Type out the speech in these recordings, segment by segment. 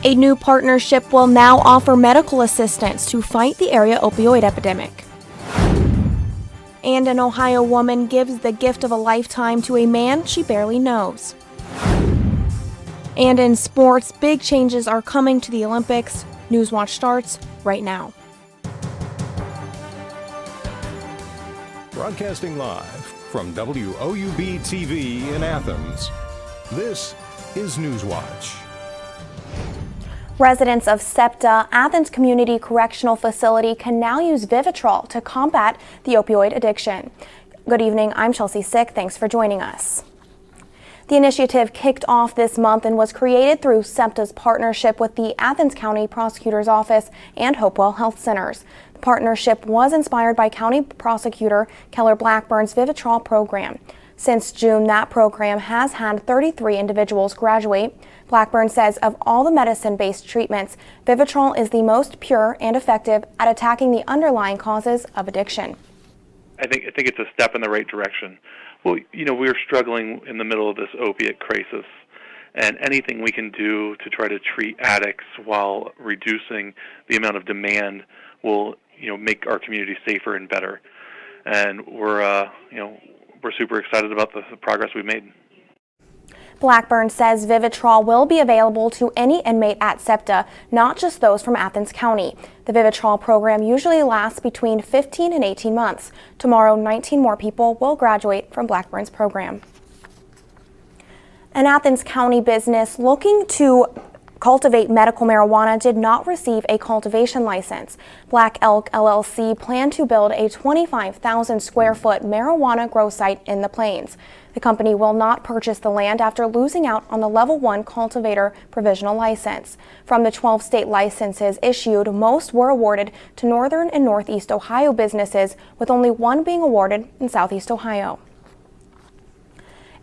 A new partnership will now offer medical assistance to fight the area opioid epidemic. And an Ohio woman gives the gift of a lifetime to a man she barely knows. And in sports, big changes are coming to the Olympics. Newswatch starts right now. Broadcasting live from WOUB TV in Athens, this is Newswatch. Residents of SEPTA, Athens Community Correctional Facility, can now use VIVITROL to combat the opioid addiction. Good evening, I'm Chelsea Sick. Thanks for joining us. The initiative kicked off this month and was created through SEPTA's partnership with the Athens County Prosecutor's Office and Hopewell Health Centers. The partnership was inspired by County Prosecutor Keller Blackburn's VIVITROL program. Since June, that program has had 33 individuals graduate. Blackburn says of all the medicine-based treatments, VIVITROL is the most pure and effective at attacking the underlying causes of addiction. I think it's a step in the right direction. Well, we're struggling in the middle of this opiate crisis, and anything we can do to try to treat addicts while reducing the amount of demand will, make our community safer and better. And we're super excited about the progress we've made. Blackburn says VIVITROL will be available to any inmate at SEPTA, not just those from Athens County. The VIVITROL program usually lasts between 15 and 18 months. Tomorrow, 19 more people will graduate from Blackburn's program. An Athens County business looking to cultivate medical marijuana did not receive a cultivation license. Black Elk LLC planned to build a 25,000 square foot marijuana grow site in the Plains. The company will not purchase the land after losing out on the Level 1 cultivator provisional license. From the 12 state licenses issued, most were awarded to Northern and Northeast Ohio businesses, with only one being awarded in Southeast Ohio.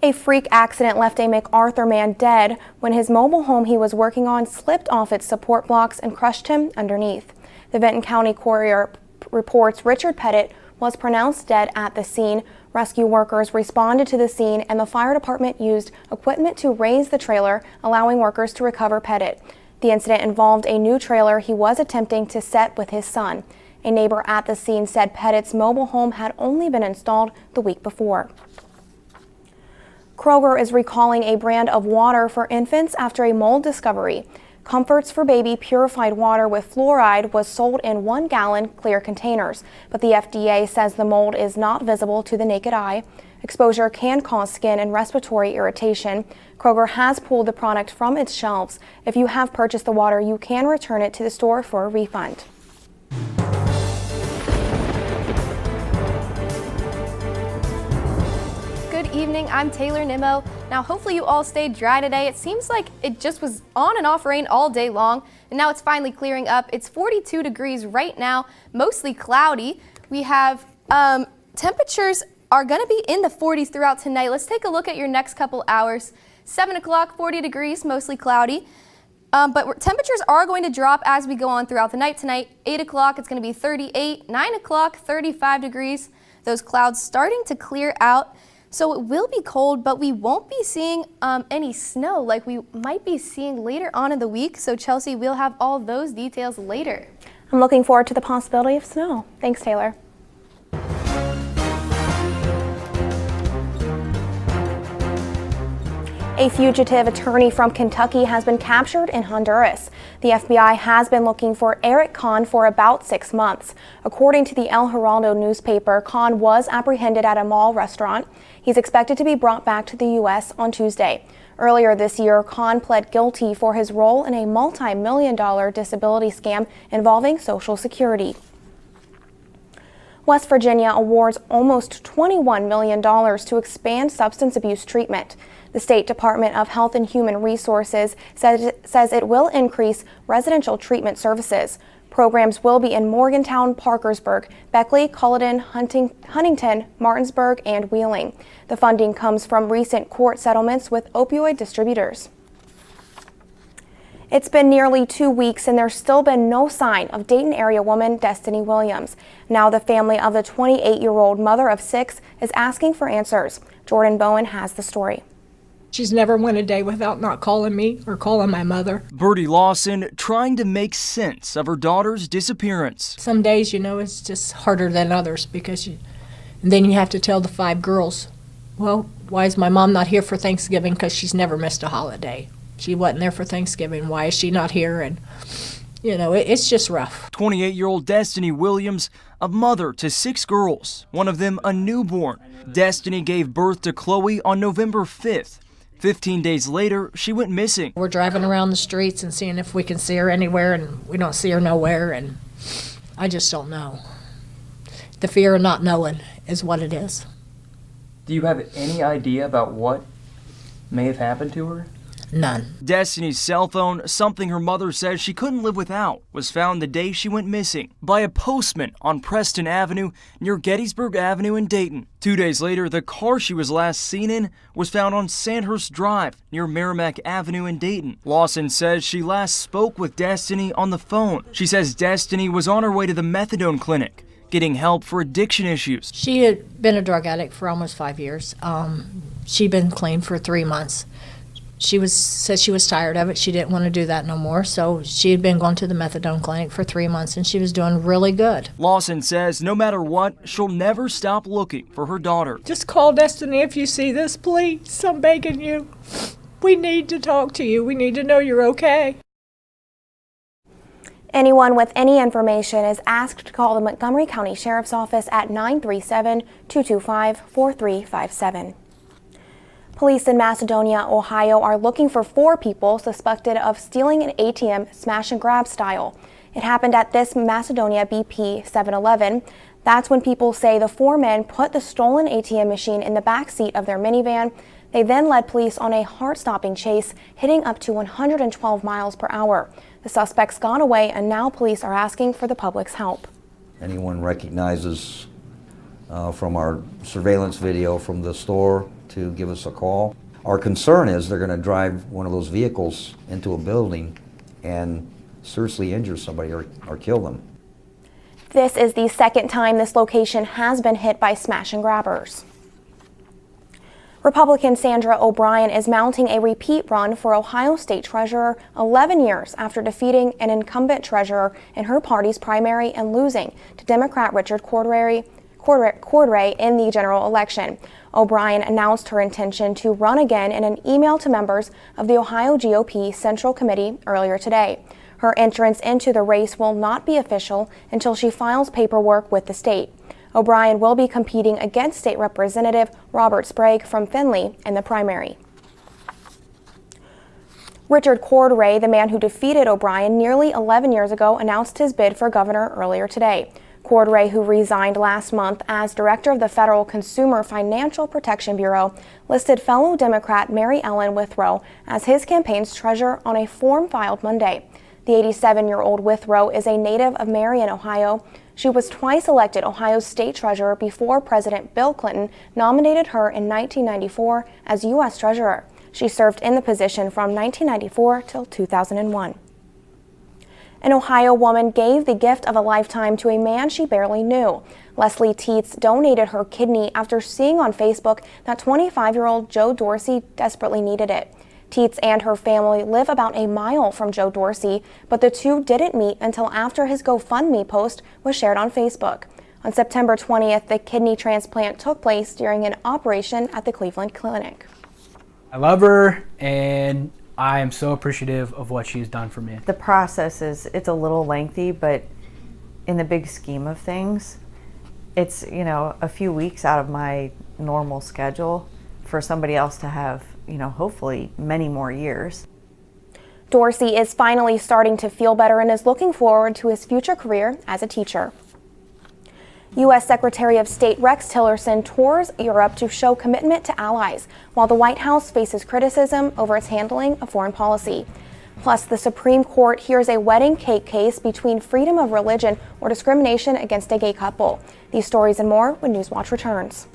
A freak accident left a MacArthur man dead when his mobile home he was working on slipped off its support blocks and crushed him underneath. The Vinton County Courier reports Richard Pettit was pronounced dead at the scene. Rescue workers responded to the scene and the fire department used equipment to raise the trailer, allowing workers to recover Pettit. The incident involved a new trailer he was attempting to set with his son. A neighbor at the scene said Pettit's mobile home had only been installed the week before. Kroger is recalling a brand of water for infants after a mold discovery. Comforts for Baby purified water with fluoride was sold in 1-gallon clear containers, but the FDA says the mold is not visible to the naked eye. Exposure can cause skin and respiratory irritation. Kroger has pulled the product from its shelves. If you have purchased the water, you can return it to the store for a refund. Good evening, I'm Taylor Nimmo. Now hopefully you all stayed dry today. It seems like it just was on and off rain all day long, and now it's finally clearing up. It's 42 degrees right now, mostly cloudy. We have temperatures are going to be in the 40s throughout tonight. Let's take a look at your next couple hours. 7 o'clock, 40 degrees, mostly cloudy. But temperatures are going to drop as we go on throughout the night tonight. 8 o'clock, it's going to be 38. 9 o'clock, 35 degrees. Those clouds starting to clear out. So it will be cold, but we won't be seeing any snow like we might be seeing later on in the week. So Chelsea, we'll have all those details later. I'm looking forward to the possibility of snow. Thanks, Taylor. A fugitive attorney from Kentucky has been captured in Honduras. The FBI has been looking for Eric Kahn for about 6 months. According to the El Heraldo newspaper, Kahn was apprehended at a mall restaurant. He's expected to be brought back to the U.S. on Tuesday. Earlier this year, Kahn pled guilty for his role in a multi-million-dollar disability scam involving Social Security. West Virginia awards almost $21 million to expand substance abuse treatment. The State Department of Health and Human Resources says it will increase residential treatment services. Programs will be in Morgantown, Parkersburg, Beckley, Culloden, Huntington, Martinsburg, and Wheeling. The funding comes from recent court settlements with opioid distributors. It's been nearly 2 weeks and there's still been no sign of Dayton area woman Destiny Williams. Now the family of the 28-year-old mother of 6 is asking for answers. Jordan Bowen has the story. She's never went a day without not calling me or calling my mother. Birdie Lawson trying to make sense of her daughter's disappearance. Some days, it's just harder than others because and then you have to tell the 5 girls, well, why is my mom not here for Thanksgiving? Because she's never missed a holiday. She wasn't there for Thanksgiving. Why is she not here? And, it's just rough. 28-year-old Destiny Williams, a mother to 6 girls, one of them a newborn. Destiny gave birth to Chloe on November 5th. 15 days later, she went missing. We're driving around the streets and seeing if we can see her anywhere, and we don't see her nowhere, and I just don't know. The fear of not knowing is what it is. Do you have any idea about what may have happened to her? None. Destiny's cell phone, something her mother says she couldn't live without, was found the day she went missing by a postman on Preston Avenue near Gettysburg Avenue in Dayton. 2 days later, the car she was last seen in was found on Sandhurst Drive near Merrimack Avenue in Dayton. Lawson says she last spoke with Destiny on the phone. She says Destiny was on her way to the methadone clinic, getting help for addiction issues. She had been a drug addict for almost 5 years. She'd been clean for 3 months. Said she was tired of it. She didn't want to do that no more. So she had been going to the methadone clinic for 3 months, and she was doing really good. Lawson says no matter what, she'll never stop looking for her daughter. Just call Destiny if you see this, please. I'm begging you. We need to talk to you. We need to know you're okay. Anyone with any information is asked to call the Montgomery County Sheriff's Office at 937-225-4357. Police in Macedonia, Ohio are looking for 4 people suspected of stealing an ATM smash and grab style. It happened at this Macedonia BP 7-Eleven. That's when people say the 4 men put the stolen ATM machine in the back seat of their minivan. They then led police on a heart-stopping chase, hitting up to 112 miles per hour. The suspects got away, and now police are asking for the public's help. Anyone recognizes from our surveillance video from the store to give us a call. Our concern is they're going to drive one of those vehicles into a building and seriously injure somebody or kill them. This is the second time this location has been hit by smash and grabbers. Republican Sandra O'Brien is mounting a repeat run for Ohio State Treasurer 11 years after defeating an incumbent treasurer in her party's primary and losing to Democrat Richard Cordray in the general election. O'Brien announced her intention to run again in an email to members of the Ohio GOP Central Committee earlier today. Her entrance into the race will not be official until she files paperwork with the state. O'Brien will be competing against State Representative Robert Sprague from Findlay in the primary. Richard Cordray, the man who defeated O'Brien nearly 11 years ago, announced his bid for governor earlier today. Cordray, who resigned last month as director of the Federal Consumer Financial Protection Bureau, listed fellow Democrat Mary Ellen Withrow as his campaign's treasurer on a form filed Monday. The 87-year-old Withrow is a native of Marion, Ohio. She was twice elected Ohio's state treasurer before President Bill Clinton nominated her in 1994 as U.S. treasurer. She served in the position from 1994 till 2001. An Ohio woman gave the gift of a lifetime to a man she barely knew. Leslie Teets donated her kidney after seeing on Facebook that 25-year-old Joe Dorsey desperately needed it. Teets and her family live about a mile from Joe Dorsey, but the two didn't meet until after his GoFundMe post was shared on Facebook. On September 20th, the kidney transplant took place during an operation at the Cleveland Clinic. I love her, and I am so appreciative of what she's done for me. The process it's a little lengthy, but in the big scheme of things, it's, a few weeks out of my normal schedule for somebody else to have, hopefully many more years. Dorsey is finally starting to feel better and is looking forward to his future career as a teacher. U.S. Secretary of State Rex Tillerson tours Europe to show commitment to allies, while the White House faces criticism over its handling of foreign policy. Plus, the Supreme Court hears a wedding cake case between freedom of religion or discrimination against a gay couple. These stories and more when Newswatch returns.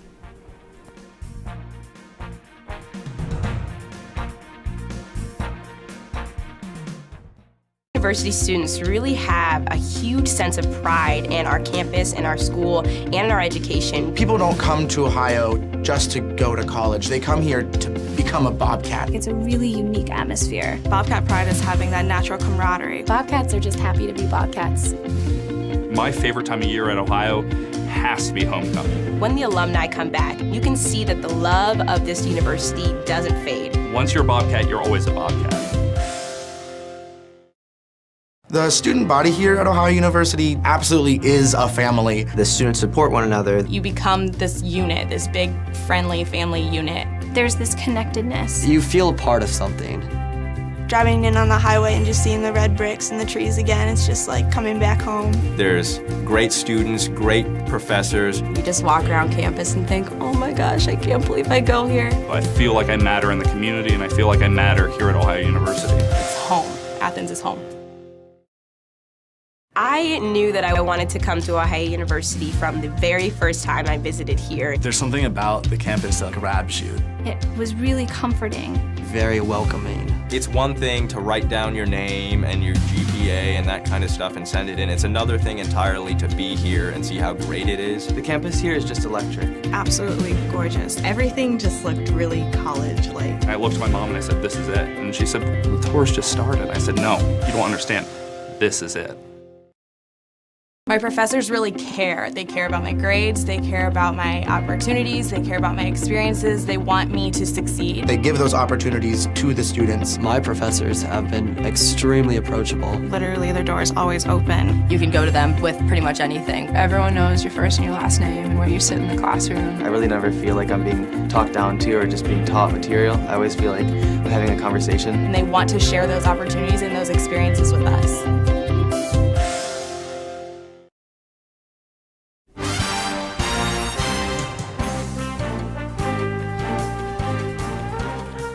University students really have a huge sense of pride in our campus, in our school, and in our education. People don't come to Ohio just to go to college. They come here to become a Bobcat. It's a really unique atmosphere. Bobcat pride is having that natural camaraderie. Bobcats are just happy to be Bobcats. My favorite time of year at Ohio has to be homecoming. When the alumni come back, you can see that the love of this university doesn't fade. Once you're a Bobcat, you're always a Bobcat. The student body here at Ohio University absolutely is a family. The students support one another. You become this unit, this big, friendly family unit. There's this connectedness. You feel a part of something. Driving in on the highway and just seeing the red bricks and the trees again, it's just like coming back home. There's great students, great professors. You just walk around campus and think, oh my gosh, I can't believe I go here. I feel like I matter in the community, and I feel like I matter here at Ohio University. It's home. Athens is home. I knew that I wanted to come to Ohio University from the very first time I visited here. There's something about the campus that grabs you. It was really comforting. Very welcoming. It's one thing to write down your name and your GPA and that kind of stuff and send it in. It's another thing entirely to be here and see how great it is. The campus here is just electric. Absolutely gorgeous. Everything just looked really college-like. I looked at my mom and I said, this is it. And she said, the tour's just started. I said, no, you don't understand. This is it. My professors really care. They care about my grades, they care about my opportunities, they care about my experiences, they want me to succeed. They give those opportunities to the students. My professors have been extremely approachable. Literally, their door is always open. You can go to them with pretty much anything. Everyone knows your first and your last name and where you sit in the classroom. I really never feel like I'm being talked down to or just being taught material. I always feel like I'm having a conversation. And they want to share those opportunities and those experiences with us.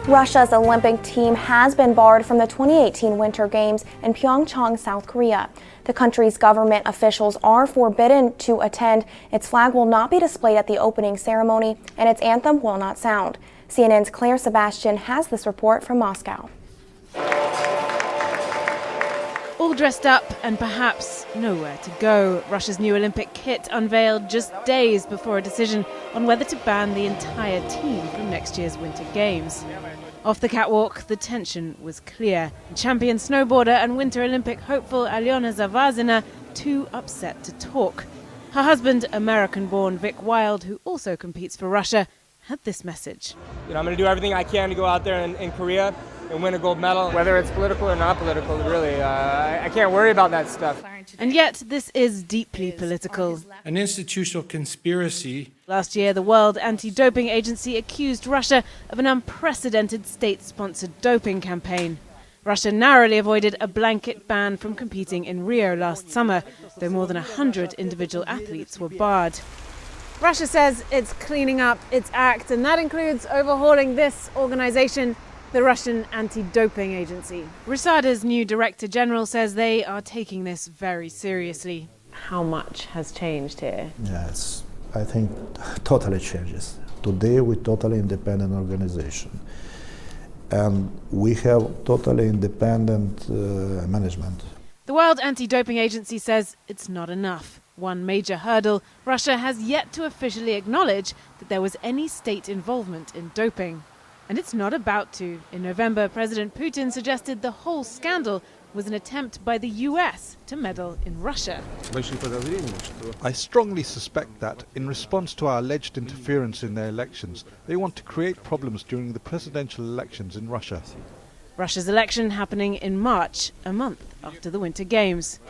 Russia's Olympic team has been barred from the 2018 Winter Games in Pyeongchang, South Korea. The country's government officials are forbidden to attend. Its flag will not be displayed at the opening ceremony, and its anthem will not sound. CNN's Claire Sebastian has this report from Moscow. All dressed up and perhaps nowhere to go, Russia's new Olympic kit unveiled just days before a decision on whether to ban the entire team from next year's Winter Games. Off the catwalk, the tension was clear. Champion snowboarder and Winter Olympic hopeful Alyona Zavazina too upset to talk. Her husband, American-born Vic Wild, who also competes for Russia, had this message. I'm going to do everything I can to go out there in Korea and win a gold medal, whether it's political or not political, really. I can't worry about that stuff. And yet, this is deeply political. An institutional conspiracy. Last year, the World Anti-Doping Agency accused Russia of an unprecedented state-sponsored doping campaign. Russia narrowly avoided a blanket ban from competing in Rio last summer, though more than 100 individual athletes were barred. Russia says it's cleaning up its act, and that includes overhauling this organization, the Russian Anti-Doping Agency. RUSADA's new Director General says they are taking this very seriously. How much has changed here? Yeah, I think totally changes. Today we're totally independent organization. And we have totally independent management. The World Anti-Doping Agency says it's not enough. One major hurdle, Russia has yet to officially acknowledge that there was any state involvement in doping. And it's not about to. In November, President Putin suggested the whole scandal was an attempt by the US to meddle in Russia. I strongly suspect that, in response to our alleged interference in their elections, they want to create problems during the presidential elections in Russia. Russia's election happening in March, a month after the Winter Games.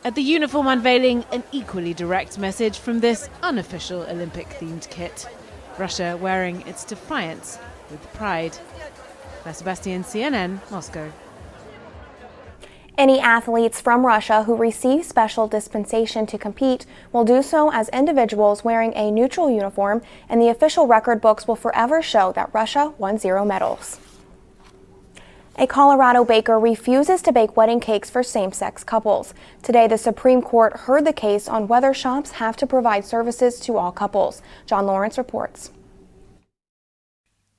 At the uniform unveiling, an equally direct message from this unofficial Olympic-themed kit. Russia wearing its defiance with pride. Claire Sebastian, CNN, Moscow. Any athletes from Russia who receive special dispensation to compete will do so as individuals wearing a neutral uniform, and the official record books will forever show that Russia won 0 medals. A Colorado baker refuses to bake wedding cakes for same-sex couples. Today, the Supreme Court heard the case on whether shops have to provide services to all couples. John Lawrence reports.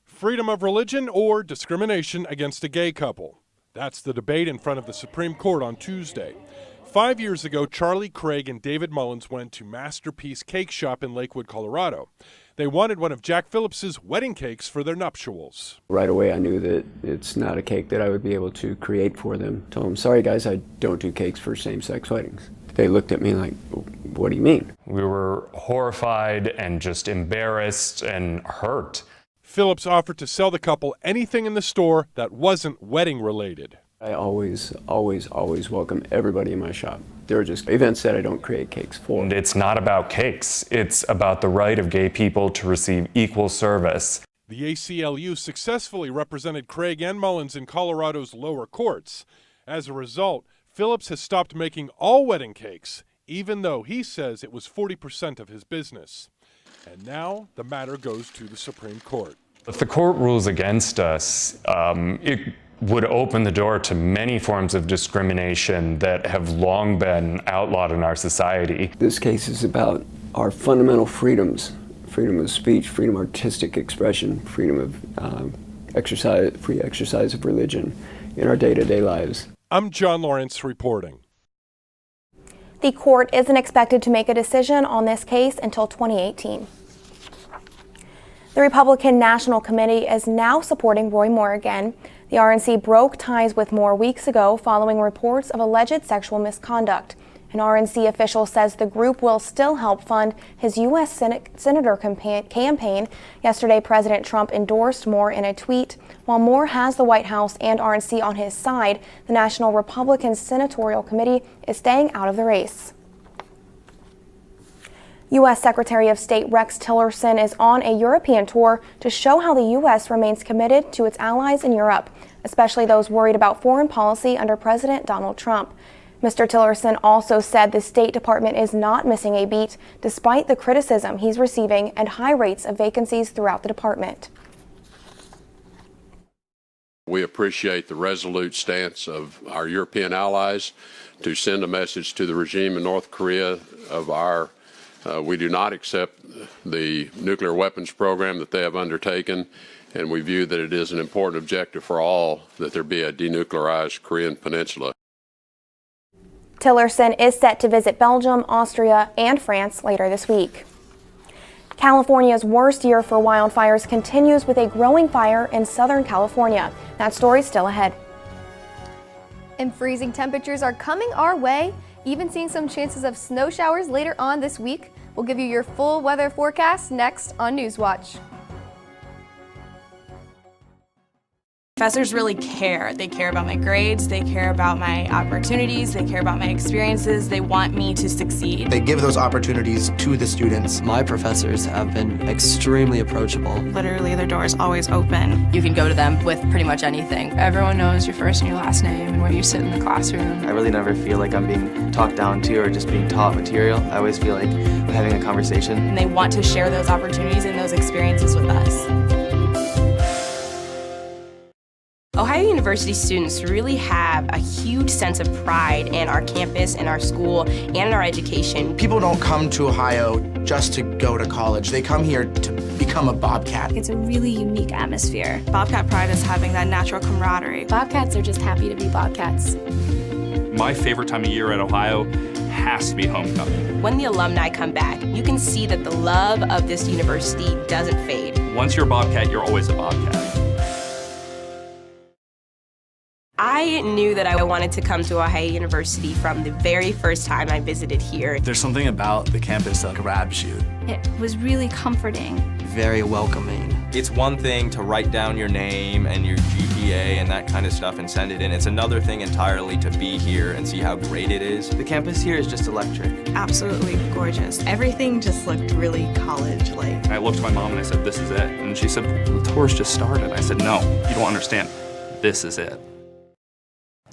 Freedom of religion or discrimination against a gay couple. That's the debate in front of the Supreme Court on Tuesday. 5 years ago, Charlie Craig and David Mullins went to Masterpiece Cake Shop in Lakewood, Colorado. They wanted one of Jack Phillips's wedding cakes for their nuptials. Right away I knew that it's not a cake that I would be able to create for them. Told them, sorry guys, I don't do cakes for same-sex weddings. They looked at me like, what do you mean? We were horrified and just embarrassed and hurt. Phillips offered to sell the couple anything in the store that wasn't wedding related. I always welcome everybody in my shop. There are just events that I don't create cakes for. And it's not about cakes. It's about the right of gay people to receive equal service. The ACLU successfully represented Craig and Mullins in Colorado's lower courts. As a result, Phillips has stopped making all wedding cakes, even though he says it was 40% of his business. And now the matter goes to the Supreme Court. If the court rules against us, it would open the door to many forms of discrimination that have long been outlawed in our society. This case is about our fundamental freedoms: freedom of speech, freedom of artistic expression, freedom of free exercise of religion in our day-to-day lives. I'm John Lawrence reporting. The court isn't expected to make a decision on this case until 2018. The Republican National Committee is now supporting Roy Moore again. The RNC broke ties with Moore weeks ago following reports of alleged sexual misconduct. An RNC official says the group will still help fund his U.S. Senator campaign. Yesterday, President Trump endorsed Moore in a tweet. While Moore has the White House and RNC on his side, the National Republican Senatorial Committee is staying out of the race. U.S. Secretary of State Rex Tillerson is on a European tour to show how the U.S. remains committed to its allies in Europe, especially those worried about foreign policy under President Donald Trump. Mr. Tillerson also said the State Department is not missing a beat, despite the criticism he's receiving and high rates of vacancies throughout the department. We appreciate the resolute stance of our European allies to send a message to the regime in North Korea of we do not accept the nuclear weapons program that they have undertaken, and we view that it is an important objective for all that there be a denuclearized Korean peninsula. Tillerson is set to visit Belgium, Austria, and France later this week. California's worst year for wildfires continues with a growing fire in Southern California. That story's still ahead. And freezing temperatures are coming our way, even seeing some chances of snow showers later on this week. We'll give you your full weather forecast next on Newswatch. Professors really care. They care about my grades, they care about my opportunities, they care about my experiences, they want me to succeed. They give those opportunities to the students. My professors have been extremely approachable. Literally, their door is always open. You can go to them with pretty much anything. Everyone knows your first and your last name and where you sit in the classroom. I really never feel like I'm being talked down to or just being taught material. I always feel like I'm having a conversation. And they want to share those opportunities and those experiences with us. Ohio University students really have a huge sense of pride in our campus, in our school, and in our education. People don't come to Ohio just to go to college. They come here to become a Bobcat. It's a really unique atmosphere. Bobcat pride is having that natural camaraderie. Bobcats are just happy to be Bobcats. My favorite time of year at Ohio has to be homecoming. When the alumni come back, you can see that the love of this university doesn't fade. Once you're a Bobcat, you're always a Bobcat. I knew that I wanted to come to Ohio University from the very first time I visited here. There's something about the campus that grabs you. It was really comforting. Very welcoming. It's one thing to write down your name and your GPA and that kind of stuff and send it in. It's another thing entirely to be here and see how great it is. The campus here is just electric. Absolutely gorgeous. Everything just looked really college-like. I looked at my mom and I said, this is it. And she said, the tour's just started. I said, no, you don't understand. This is it.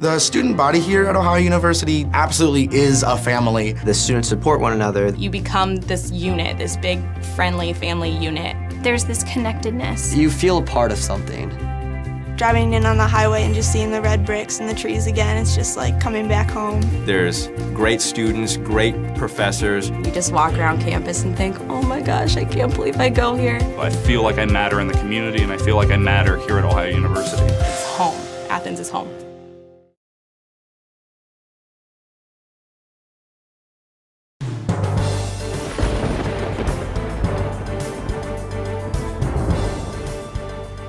The student body here at Ohio University absolutely is a family. The students support one another. You become this unit, this big, friendly family unit. There's this connectedness. You feel a part of something. Driving in on the highway and just seeing the red bricks and the trees again, it's just like coming back home. There's great students, great professors. You just walk around campus and think, oh my gosh, I can't believe I go here. I feel like I matter in the community and I feel like I matter here at Ohio University. It's home. Athens is home.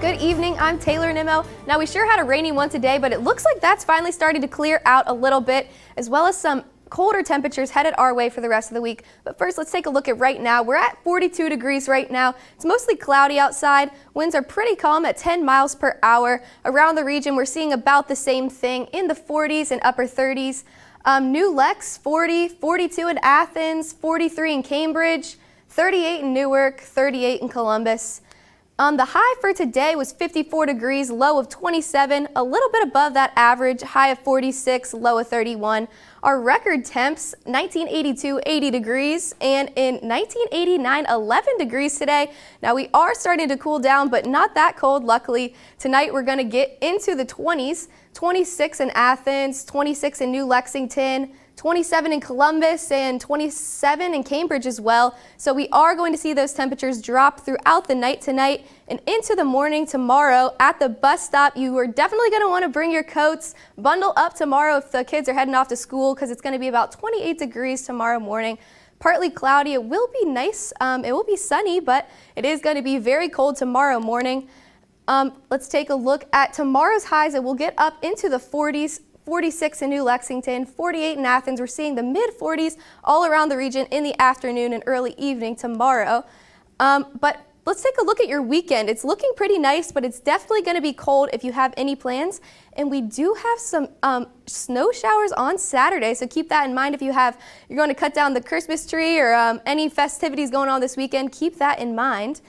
Good evening, I'm Taylor Nimmo. Now we sure had a rainy one today, but it looks like that's finally starting to clear out a little bit, as well as some colder temperatures headed our way for the rest of the week. But first, let's take a look at right now. We're at 42 degrees right now. It's mostly cloudy outside. Winds are pretty calm at 10 miles per hour. Around the region, we're seeing about the same thing in the 40s and upper 30s. New Lex, 40, 42 in Athens, 43 in Cambridge, 38 in Newark, 38 in Columbus. The high for today was 54 degrees, low of 27, a little bit above that average, high of 46, low of 31. Our record temps, 1982, 80 degrees, and in 1989, 11 degrees today. Now we are starting to cool down, but not that cold, luckily. Tonight we're gonna get into the 20s, 26 in Athens, 26 in New Lexington, 27 in Columbus, and 27 in Cambridge as well. So we are going to see those temperatures drop throughout the night tonight and into the morning tomorrow. At the bus stop, you are definitely going to want to bring your coats, bundle up tomorrow if the kids are heading off to school, because it's going to be about 28 degrees tomorrow morning. Partly cloudy. It will be nice. It will be sunny, but it is going to be very cold tomorrow morning. Let's take a look at tomorrow's highs. It will get up into the 40s. 46 in New Lexington, 48 in Athens. We're seeing the mid-40s all around the region in the afternoon and early evening tomorrow. But let's take a look at your weekend. It's looking pretty nice, but it's definitely going to be cold if you have any plans. And we do have some snow showers on Saturday, so keep that in mind if you're going to cut down the Christmas tree or any festivities going on this weekend. Keep that in mind.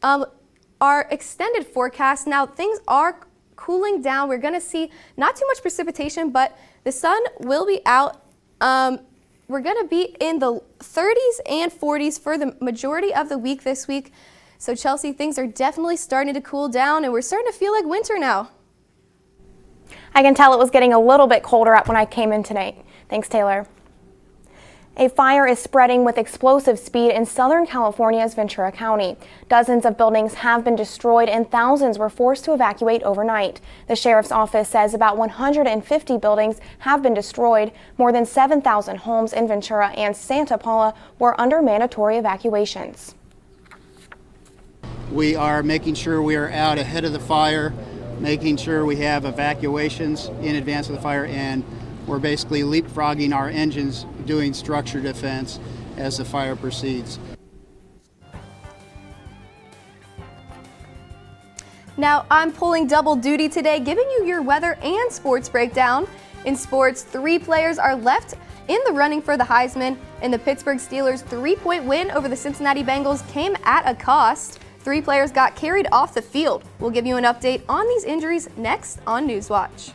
Our extended forecast, now things are cooling down. We're going to see not too much precipitation, but the sun will be out. We're going to be in the 30s and 40s for the majority of the week this week. So Chelsea, things are definitely starting to cool down, and we're starting to feel like winter now. I can tell it was getting a little bit colder up when I came in tonight. Thanks, Taylor. A fire is spreading with explosive speed in Southern California's Ventura County. Dozens of buildings have been destroyed and thousands were forced to evacuate overnight. The sheriff's office says about 150 buildings have been destroyed. More than 7,000 homes in Ventura and Santa Paula were under mandatory evacuations. We are making sure we are out ahead of the fire, making sure we have evacuations in advance of the fire, and we're basically leapfrogging our engines, doing structure defense as the fire proceeds. Now I'm pulling double duty today, giving you your weather and sports breakdown. In sports, 3 players are left in the running for the Heisman, and the Pittsburgh Steelers' 3-point win over the Cincinnati Bengals came at a cost. 3 players got carried off the field. We'll give you an update on these injuries next on Newswatch.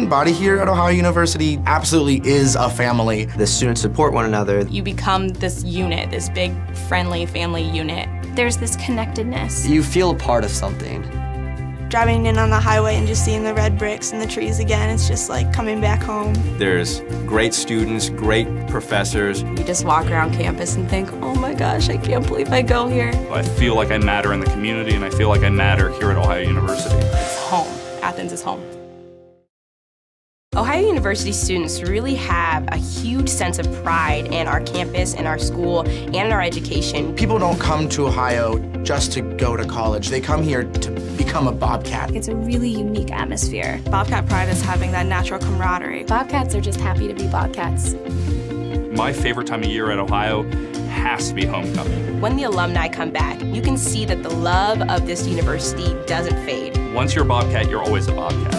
Body here at Ohio University absolutely is a family. The students support one another. You become this unit, this big, friendly family unit. There's this connectedness. You feel a part of something. Driving in on the highway and just seeing the red bricks and the trees again, it's just like coming back home. There's great students, great professors. You just walk around campus and think, oh my gosh, I can't believe I go here. I feel like I matter in the community, and I feel like I matter here at Ohio University. It's home. Athens is home. Ohio University students really have a huge sense of pride in our campus, in our school, and in our education. People don't come to Ohio just to go to college. They come here to become a Bobcat. It's a really unique atmosphere. Bobcat pride is having that natural camaraderie. Bobcats are just happy to be Bobcats. My favorite time of year at Ohio has to be homecoming. When the alumni come back, you can see that the love of this university doesn't fade. Once you're a Bobcat, you're always a Bobcat.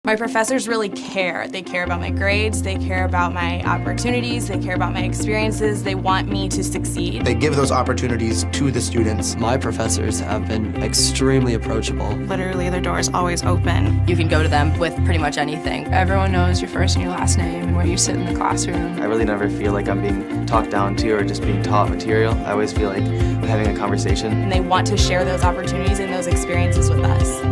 My professors really care. They care about my grades, they care about my opportunities, they care about my experiences, they want me to succeed. They give those opportunities to the students. My professors have been extremely approachable. Literally, their door is always open. You can go to them with pretty much anything. Everyone knows your first and your last name and where you sit in the classroom. I really never feel like I'm being talked down to or just being taught material. I always feel like I'm having a conversation. And they want to share those opportunities and those experiences with us.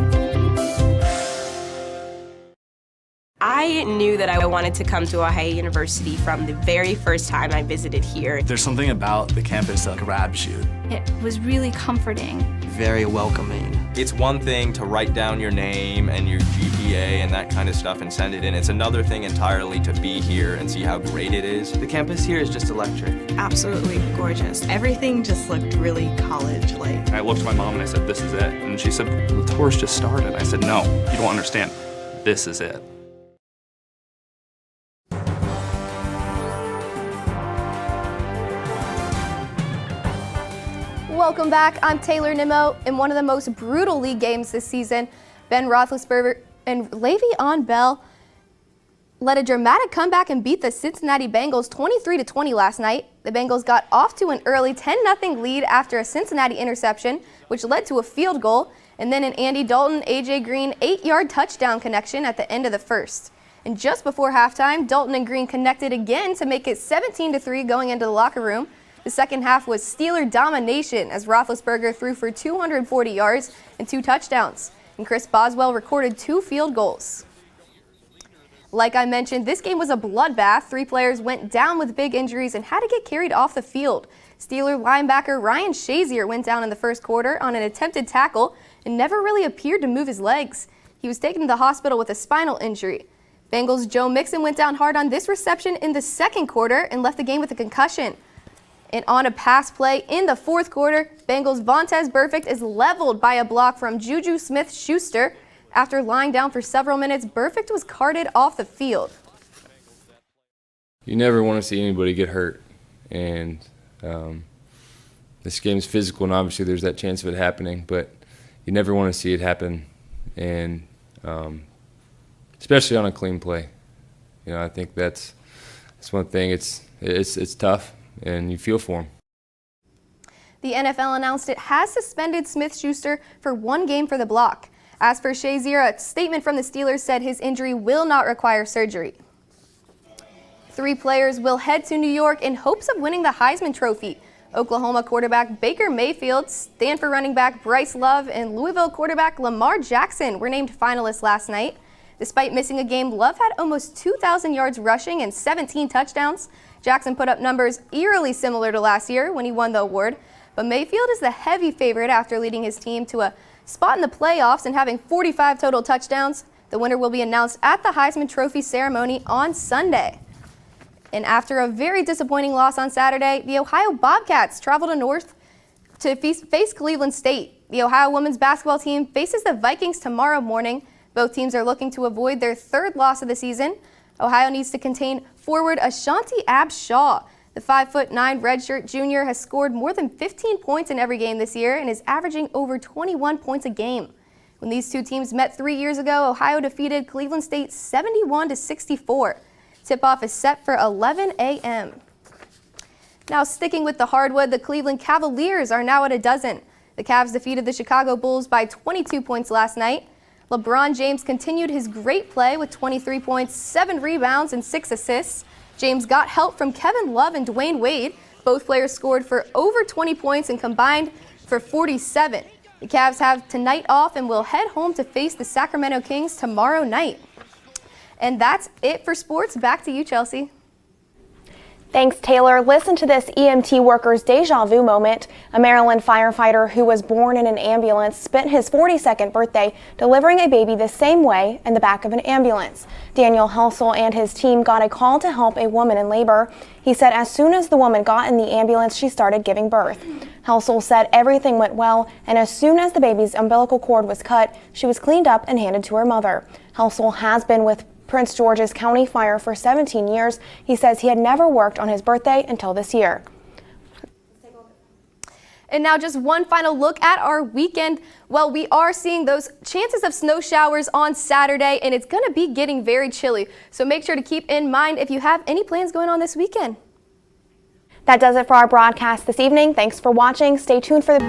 I knew that I wanted to come to Ohio University from the very first time I visited here. There's something about the campus that grabs you. It was really comforting. Very welcoming. It's one thing to write down your name and your GPA and that kind of stuff and send it in. It's another thing entirely to be here and see how great it is. The campus here is just electric. Absolutely gorgeous. Everything just looked really college-like. I looked at my mom and I said, this is it. And she said, the tour's just started. I said, no, you don't understand. This is it. Welcome back. I'm Taylor Nimmo. In one of the most brutal league games this season, Ben Roethlisberger and Le'Veon Bell led a dramatic comeback and beat the Cincinnati Bengals 23-20 last night. The Bengals got off to an early 10-0 lead after a Cincinnati interception, which led to a field goal, and then an Andy Dalton, A.J. Green 8-yard touchdown connection at the end of the first. And just before halftime, Dalton and Green connected again to make it 17-3 going into the locker room. The second half was Steeler domination as Roethlisberger threw for 240 yards and 2 touchdowns, and Chris Boswell recorded 2 field goals. Like I mentioned, this game was a bloodbath. 3 players went down with big injuries and had to get carried off the field. Steeler linebacker Ryan Shazier went down in the first quarter on an attempted tackle and never really appeared to move his legs. He was taken to the hospital with a spinal injury. Bengals' Joe Mixon went down hard on this reception in the second quarter and left the game with a concussion. And on a pass play in the fourth quarter, Bengals' Vontaze Burfict is leveled by a block from Juju Smith-Schuster. After lying down for several minutes, Burfict was carted off the field. You never want to see anybody get hurt, and this game's physical, and obviously there's that chance of it happening, but you never want to see it happen, and especially on a clean play. You know, I think that's one thing. It's tough, and you feel for him. The NFL announced it has suspended Smith-Schuster for 1 game for the block. As for Shazier, a statement from the Steelers said his injury will not require surgery. 3 players will head to New York in hopes of winning the Heisman Trophy. Oklahoma quarterback Baker Mayfield, Stanford running back Bryce Love, and Louisville quarterback Lamar Jackson were named finalists last night. Despite missing a game, Love had almost 2,000 yards rushing and 17 touchdowns. Jackson put up numbers eerily similar to last year when he won the award. But Mayfield is the heavy favorite after leading his team to a spot in the playoffs and having 45 total touchdowns. The winner will be announced at the Heisman Trophy ceremony on Sunday. And after a very disappointing loss on Saturday, the Ohio Bobcats traveled to North to face Cleveland State. The Ohio women's basketball team faces the Vikings tomorrow morning. Both teams are looking to avoid their 3rd loss of the season. Ohio needs to contain forward Ashanti Shaw. The 5'9" redshirt junior has scored more than 15 points in every game this year and is averaging over 21 points a game. When these 2 teams met 3 years ago, Ohio defeated Cleveland State 71-64. Tip-off is set for 11 a.m. Now sticking with the hardwood, the Cleveland Cavaliers are now at a dozen. The Cavs defeated the Chicago Bulls by 22 points last night. LeBron James continued his great play with 23 points, 7 rebounds, and 6 assists. James got help from Kevin Love and Dwayne Wade. Both players scored for over 20 points and combined for 47. The Cavs have tonight off and will head home to face the Sacramento Kings tomorrow night. And that's it for sports. Back to you, Chelsea. Thanks, Taylor. Listen to this EMT worker's deja vu moment. A Maryland firefighter who was born in an ambulance spent his 42nd birthday delivering a baby the same way in the back of an ambulance. Daniel Helsel and his team got a call to help a woman in labor. He said as soon as the woman got in the ambulance, she started giving birth. Helsel said everything went well, and as soon as the baby's umbilical cord was cut, she was cleaned up and handed to her mother. Helsel has been with Prince George's County Fire for 17 years. He says he had never worked on his birthday until this year. And now just one final look at our weekend. Well, we are seeing those chances of snow showers on Saturday, and it's going to be getting very chilly. So make sure to keep in mind if you have any plans going on this weekend. That does it for our broadcast this evening. Thanks for watching. Stay tuned for the